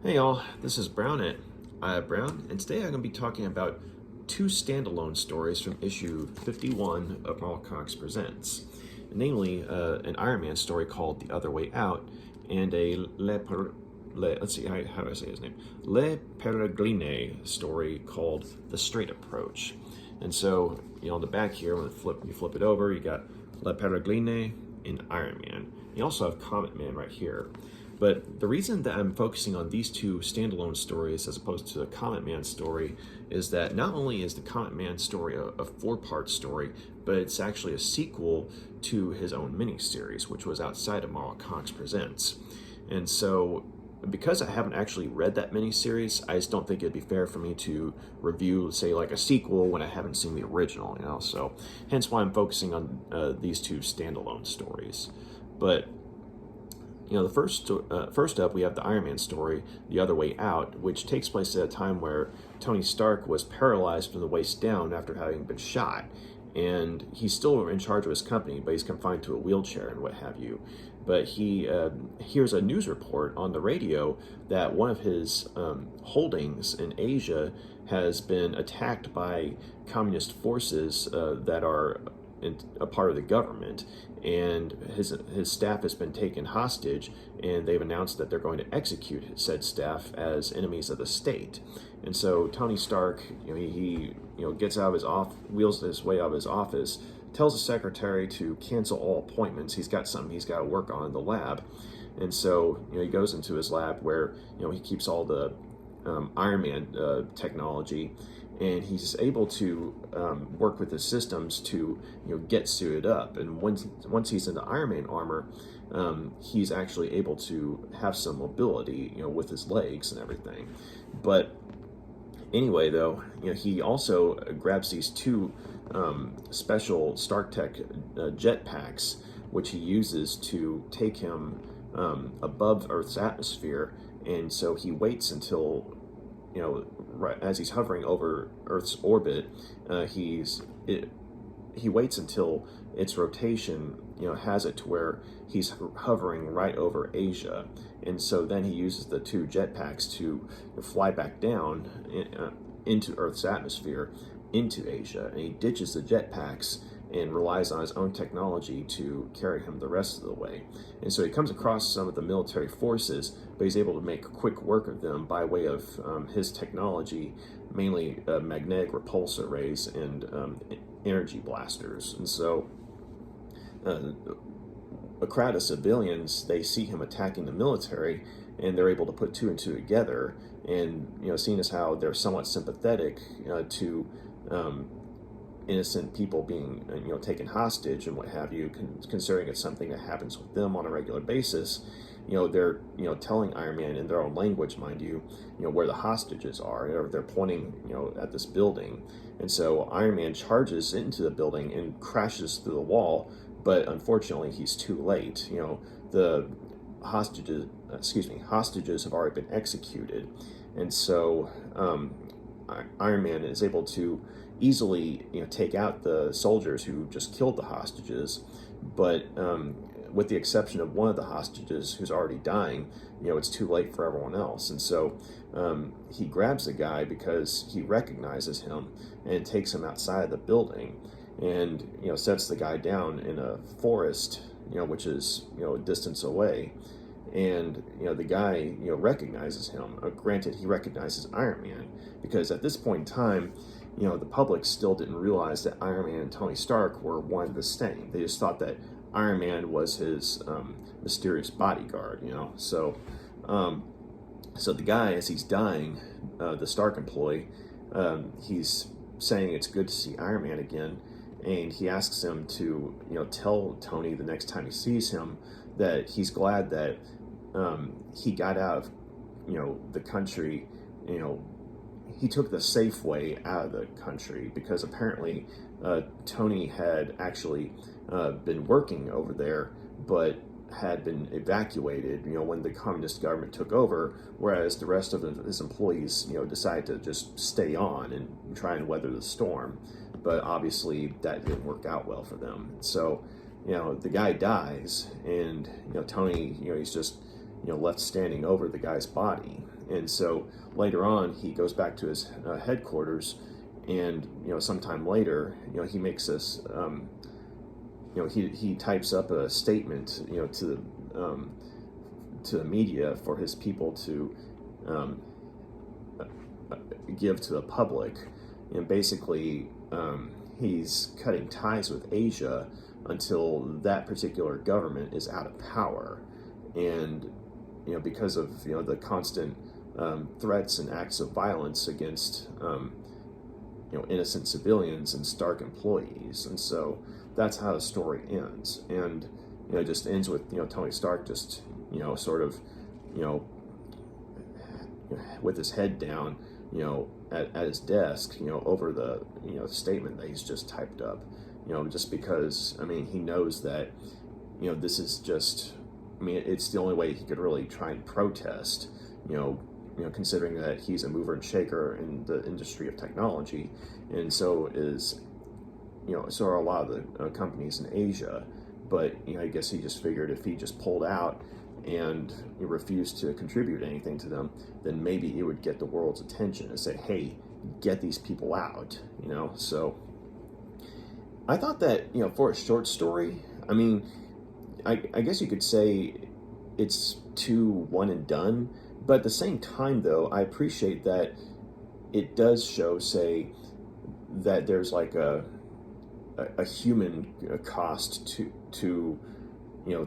Hey y'all, this is Brown at Brown, and today I'm going to be talking about two standalone stories from issue 51 of Marvel Comics Presents, namely an Iron Man story called The Other Way Out and a let's see, how do I say his name? Le Perigrine story called The Straight Approach. And so, on the back here, when you flip it over, you got Le Perigrine and Iron Man. You also have Comet Man right here. But the reason that I'm focusing on these two standalone stories as opposed to the Comet Man story is that not only is the Comet Man story a four-part story, but it's actually a sequel to his own miniseries, which was outside of Marvel Comics Presents. And so, because I haven't actually read that miniseries, I just don't think it'd be fair for me to review, say, like a sequel when I haven't seen the original, So, hence why I'm focusing on these two standalone stories. But the first up, we have the Iron Man story, The Other Way Out, which takes place at a time where Tony Stark was paralyzed from the waist down after having been shot. And he's still in charge of his company, but he's confined to a wheelchair and what have you. But he hears a news report on the radio that one of his holdings in Asia has been attacked by communist forces that are a part of the government, and his staff has been taken hostage, and they've announced that they're going to execute said staff as enemies of the state. And so Tony Stark, he gets out of his wheels his way out of his office, tells the secretary to cancel all appointments. He's got something he's got to work on in the lab, and so he goes into his lab where he keeps all the Iron Man technology, and he's able to work with the systems to get suited up. And once he's in the Iron Man armor, he's actually able to have some mobility, with his legs and everything. But anyway, though, he also grabs these two special Stark Tech jetpacks, which he uses to take him above Earth's atmosphere. And so he waits until, right as he's hovering over Earth's orbit, he waits until its rotation, has it to where he's hovering right over Asia. And so then he uses the two jetpacks to fly back down into Earth's atmosphere, into Asia. And he ditches the jetpacks and relies on his own technology to carry him the rest of the way. And so he comes across some of the military forces, but he's able to make quick work of them by way of his technology, mainly magnetic repulsor rays and energy blasters. And so a crowd of civilians, they see him attacking the military, and they're able to put two and two together. And seeing as how they're somewhat sympathetic to innocent people being taken hostage and what have you, considering it's something that happens with them on a regular basis, they're telling Iron Man in their own language, mind you, where the hostages are. They're pointing at this building. And so Iron Man charges into the building and crashes through the wall, but unfortunately he's too late. The hostages have already been executed. And so Iron Man is able to easily take out the soldiers who just killed the hostages, but with the exception of one of the hostages who's already dying, it's too late for everyone else. And so he grabs the guy because he recognizes him and takes him outside the building, and sets the guy down in a forest, which is a distance away. And the guy recognizes him. Granted, he recognizes Iron Man, because at this point in time, the public still didn't realize that Iron Man and Tony Stark were one and the same. They just thought that Iron Man was his mysterious bodyguard, So the guy, as he's dying, the Stark employee, he's saying it's good to see Iron Man again, and he asks him to, tell Tony the next time he sees him that he's glad that he got out of, the country, he took the safe way out of the country, because apparently Tony had actually been working over there, but had been evacuated, when the communist government took over, whereas the rest of his employees, decided to just stay on and try and weather the storm. But obviously that didn't work out well for them. So, the guy dies, and, Tony, he's just, left standing over the guy's body. And so later on, he goes back to his headquarters, and sometime later, he makes this, he types up a statement, to the media for his people to give to the public, and basically he's cutting ties with Asia until that particular government is out of power, and because of the constant threats and acts of violence against innocent civilians and Stark employees. And so that's how the story ends, and it just ends with Tony Stark just sort of with his head down at his desk over the statement that he's just typed up, just because he knows that this is just, it's the only way he could really try and protest, considering that he's a mover and shaker in the industry of technology, and so is so are a lot of the companies in Asia. But I guess he just figured if he just pulled out and he refused to contribute anything to them, then maybe it would get the world's attention and say, hey, get these people out, So I thought that, for a short story, I guess you could say it's too one and done, but at the same time, though, I appreciate that it does show, say, that there's like a human cost to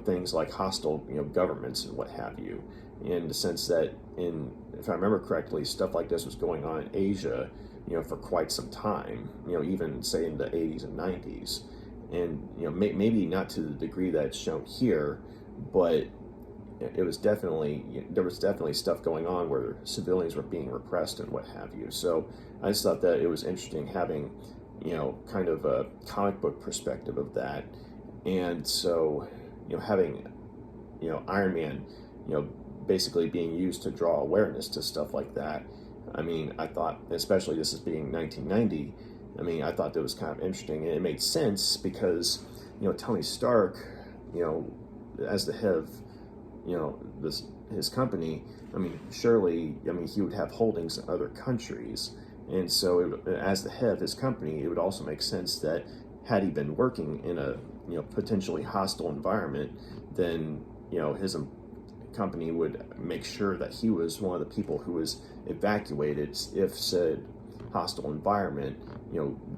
things like hostile governments and what have you, in the sense that, if I remember correctly, stuff like this was going on in Asia for quite some time, even say in the 80s and 90s, and maybe not to the degree that it's shown here, but it was definitely, there was definitely stuff going on where civilians were being repressed and what have you. So I just thought that it was interesting having kind of a comic book perspective of that. And so having Iron Man basically being used to draw awareness to stuff like that, I thought, especially this as being 1990, I thought that was kind of interesting, and it made sense because Tony Stark, as the head of his company, surely he would have holdings in other countries, and so as the head of his company, it would also make sense that had he been working in a potentially hostile environment, then his company would make sure that he was one of the people who was evacuated if said hostile environment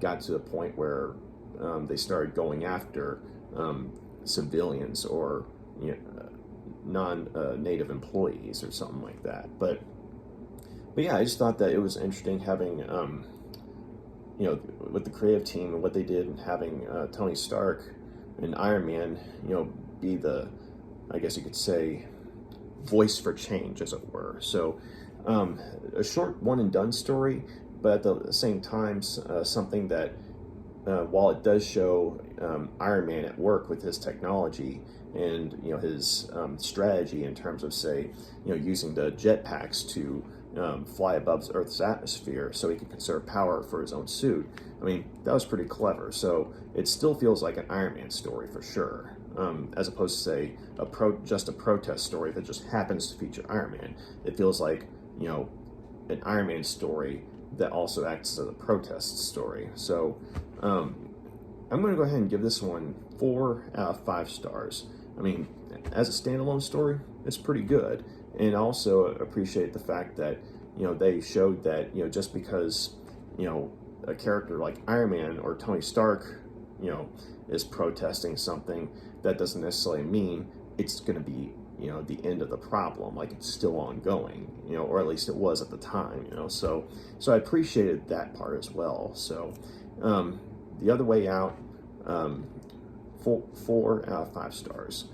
got to the point where they started going after civilians or non-native employees or something like that. But yeah, I just thought that it was interesting having with the creative team and what they did, and having Tony Stark and Iron Man be the, I guess you could say, voice for change, as it were. So a short one and done story, but at the same time something that while it does show Iron Man at work with his technology and his strategy in terms of, say, using the jetpacks to fly above Earth's atmosphere so he could conserve power for his own suit, that was pretty clever. So it still feels like an Iron Man story for sure, as opposed to, say, just a protest story that just happens to feature Iron Man. It feels like an Iron Man story that also acts as a protest story. So I'm going to go ahead and give this one 4 out of 5 stars. As a standalone story, it's pretty good. And I also appreciate the fact that, they showed that, just because, a character like Iron Man or Tony Stark, is protesting something, that doesn't necessarily mean it's going to be, the end of the problem. Like, it's still ongoing, or at least it was at the time, So I appreciated that part as well. So the other way out, 4 out of 5 stars.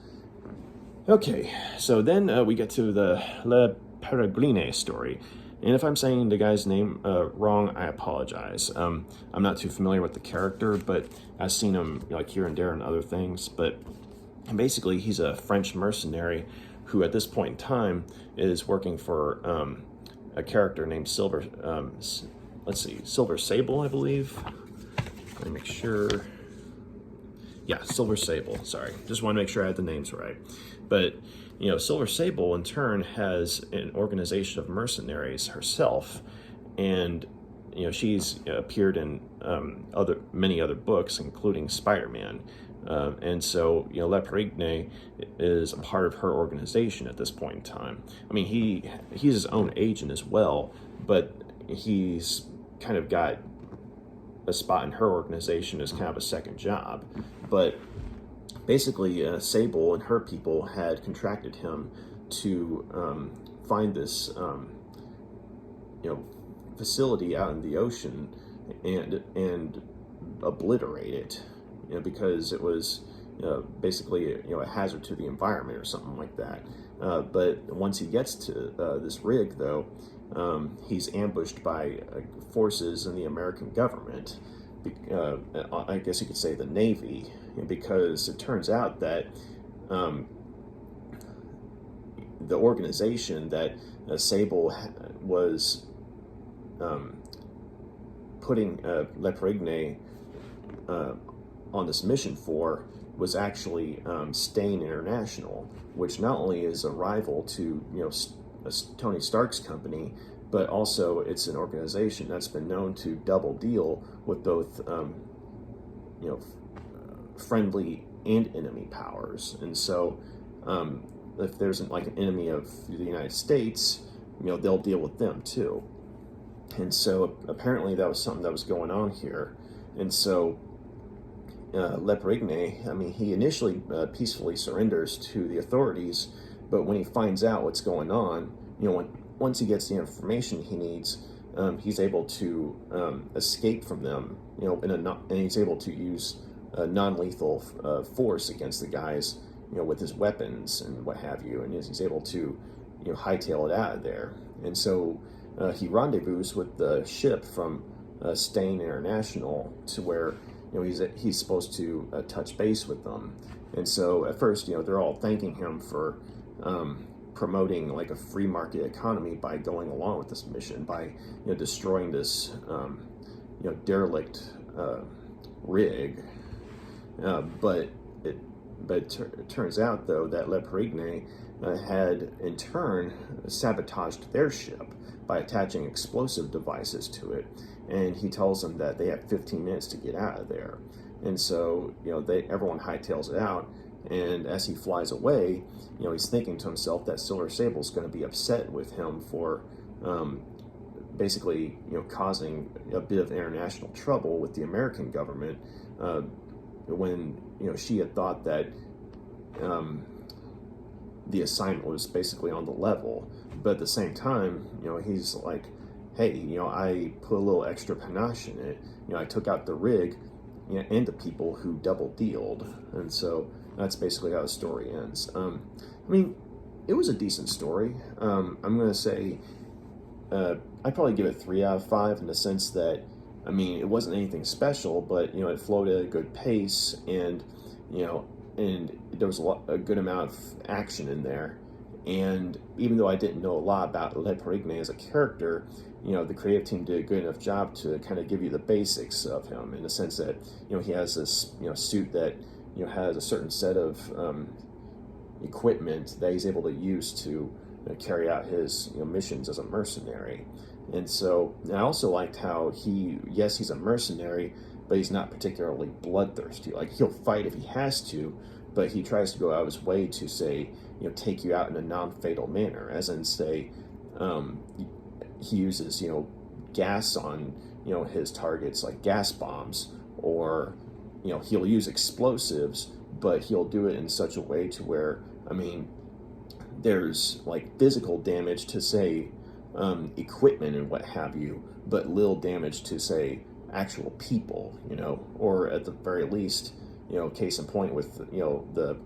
Okay, so then we get to the Le Perigrine story. And if I'm saying the guy's name wrong, I apologize. I'm not too familiar with the character, but I've seen him like here and there and other things. But basically, he's a French mercenary who at this point in time is working for a character named Silver Sable, I believe. Let me make sure. Yeah, Silver Sable, sorry. Just want to make sure I had the names right. But Silver Sable in turn has an organization of mercenaries herself, and she's appeared in many other books, including Spider-Man. And so, Le Perigne is a part of her organization at this point in time. I mean, he's his own agent as well, but he's kind of got a spot in her organization as kind of a second job. But basically, Sable and her people had contracted him to find this, facility out in the ocean and obliterate it, because it was basically a hazard to the environment or something like that. But once he gets to this rig, though, he's ambushed by forces in the American government. I guess you could say the Navy, because it turns out that the organization that Sable was putting Le Perigne on this mission for was actually Stain International, which not only is a rival to Tony Stark's company, but also it's an organization that's been known to double deal with both friendly and enemy powers. And so if there's an enemy of the United States, they'll deal with them too. And so apparently that was something that was going on here. And so Le Perigne, he initially peacefully surrenders to the authorities, but when he finds out what's going on, once he gets the information he needs, he's able to escape from them, and he's able to use non-lethal force against the guys, with his weapons and what have you, and he's able to, hightail it out of there. And so he rendezvous with the ship from Stain International to where he's supposed to touch base with them. And so at first, they're all thanking him for promoting like a free market economy by going along with this mission, by destroying this derelict rig. But it turns out, though, that Le Perigne had in turn sabotaged their ship by attaching explosive devices to it, and he tells them that they have 15 minutes to get out of there. And so everyone hightails it out, and as he flies away, he's thinking to himself that Silver Sable's going to be upset with him for basically causing a bit of international trouble with the American government, when she had thought that the assignment was basically on the level. But at the same time, he's like, hey, I put a little extra panache in it. I took out the rig and the people who double dealed. And so that's basically how the story ends. It was a decent story. I'm going to say I'd probably give it 3 out of 5 in the sense that, it wasn't anything special, but, it flowed at a good pace, and, and there was a good amount of action in there. And even though I didn't know a lot about Le Perigne as a character, the creative team did a good enough job to kind of give you the basics of him, in the sense that, he has this, suit that, has a certain set of equipment that he's able to use to carry out his missions as a mercenary. And so I also liked how he's a mercenary, but he's not particularly bloodthirsty. Like, he'll fight if he has to, but he tries to go out of his way to, say, take you out in a non-fatal manner, as in, say, he uses, gas on, his targets, like gas bombs, or, he'll use explosives, but he'll do it in such a way to where, there's, like, physical damage to, say, equipment and what have you, but little damage to, say, actual people, or at the very least, case in point with, the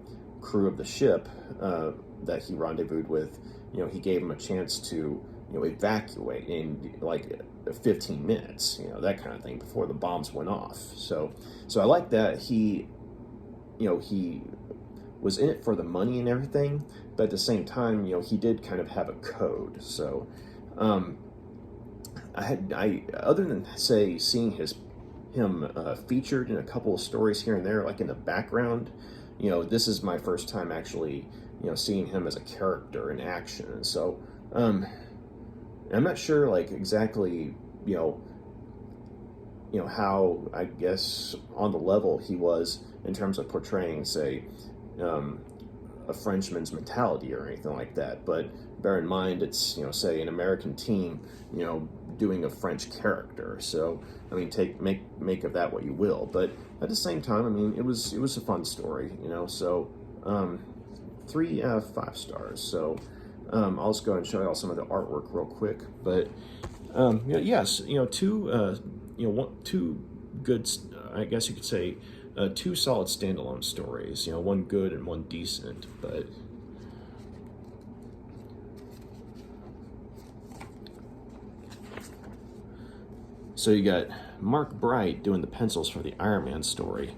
crew of the ship that he rendezvoused with, he gave him a chance to, evacuate in like 15 minutes, that kind of thing, before the bombs went off. So I like that he was in it for the money and everything, but at the same time, he did kind of have a code. So I other than, say, seeing him featured in a couple of stories here and there, like in the background, this is my first time actually seeing him as a character in action. And so I'm not sure like exactly how, I guess, on the level he was in terms of portraying, say, a Frenchman's mentality or anything like that. But bear in mind, it's, say, an American team, doing a French character. So, I mean, make of that what you will. But at the same time, I mean, it was a fun story, So, 3 out of 5 stars. So, I'll just go ahead and show you all some of the artwork real quick. But yes, two good, I guess you could say, 2 solid standalone stories. One good and one decent. But so you got Mark Bright doing the pencils for the Iron Man story.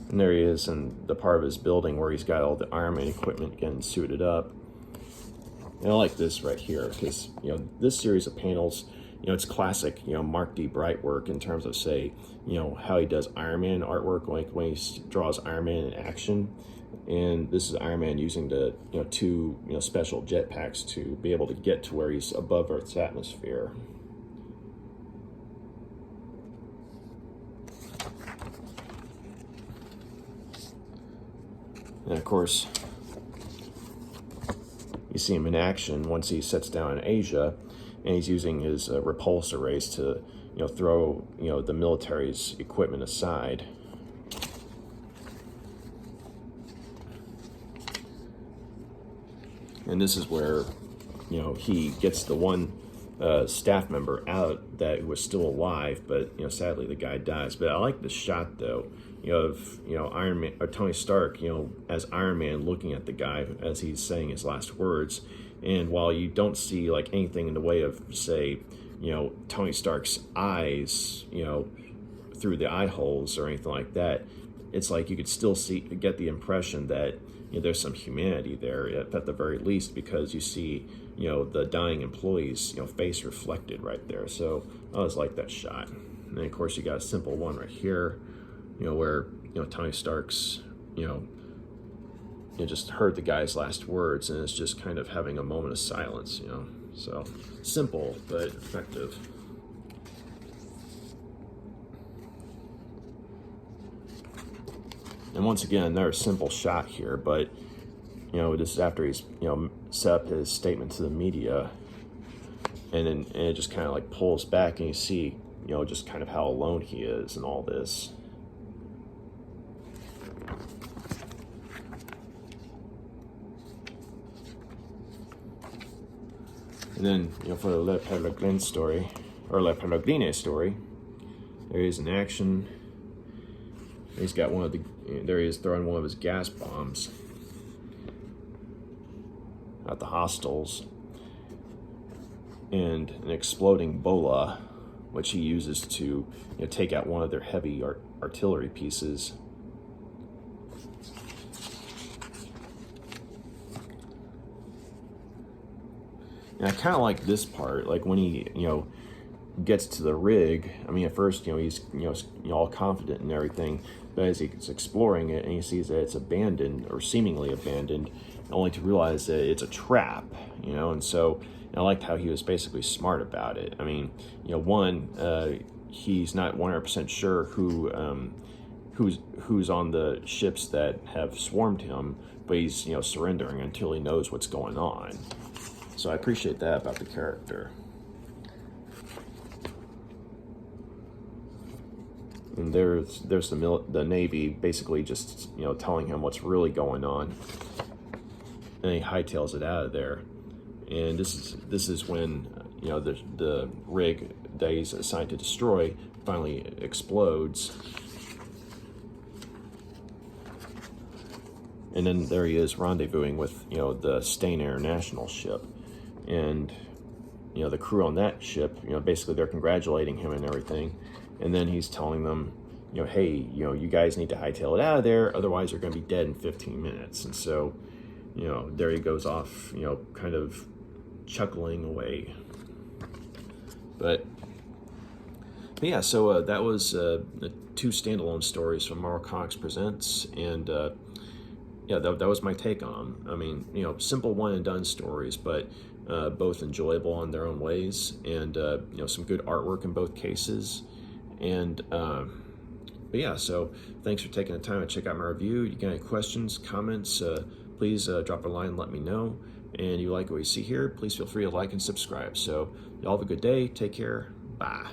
And there he is in the part of his building where he's got all the Iron Man equipment getting suited up. And I like this right here because, this series of panels, it's classic, Mark D. Bright work in terms of, say, how he does Iron Man artwork, like when he draws Iron Man in action. And this is Iron Man using the, 2, special jetpacks to be able to get to where he's above Earth's atmosphere. And of course, you see him in action once he sets down in Asia, and he's using his repulsor rays to, throw, the military's equipment aside. And this is where, he gets the one staff member out that was still alive, but, sadly the guy dies. But I like the shot, though, of, Iron Man, or Tony Stark, as Iron Man looking at the guy as he's saying his last words. And while you don't see like anything in the way of, say, Tony Stark's eyes, through the eye holes or anything like that, it's like you could still get the impression that there's some humanity there at the very least, because you see the dying employee's face reflected right there. So I always like that shot. And then of course you got a simple one right here, where Tony Stark's just heard the guy's last words, and it's just kind of having a moment of silence, So simple but effective. And once again, another simple shot here, but this is after he's set up his statement to the media, and then it just kind of like pulls back, and you see just kind of how alone he is in all this. And then, for the Le Peregrine story, or Le Perigrine story, there is an action. He's got there he is throwing one of his gas bombs at the hostiles, and an exploding bola, which he uses to take out one of their heavy artillery pieces. And I kind of like this part, like when he, gets to the rig. I mean, at first, he's, all confident and everything, but as he's exploring it and he sees that it's abandoned or seemingly abandoned, only to realize that it's a trap, and so I liked how he was basically smart about it. I mean, he's not 100% sure who's on the ships that have swarmed him, but he's, surrendering until he knows what's going on. So I appreciate that about the character. And there's the Navy basically just telling him what's really going on, and he hightails it out of there. And this is when the rig that he's assigned to destroy finally explodes. And then there he is rendezvousing with the Stain International ship. And the crew on that ship, basically they're congratulating him and everything, and then he's telling them, hey, you guys need to hightail it out of there, otherwise you're going to be dead in 15 minutes. And so, there he goes off, kind of chuckling away. But But yeah, so that was the two standalone stories from Marl Cox Presents, and yeah, that was my take on them. I mean, you know, simple one and done stories, but both enjoyable in their own ways, and you know, some good artwork in both cases. And but yeah, so thanks for taking the time to check out my review. You got any questions, comments, please drop a line and let me know. And you like what you see here, please feel free to like and subscribe. So y'all have a good day. Take care. Bye.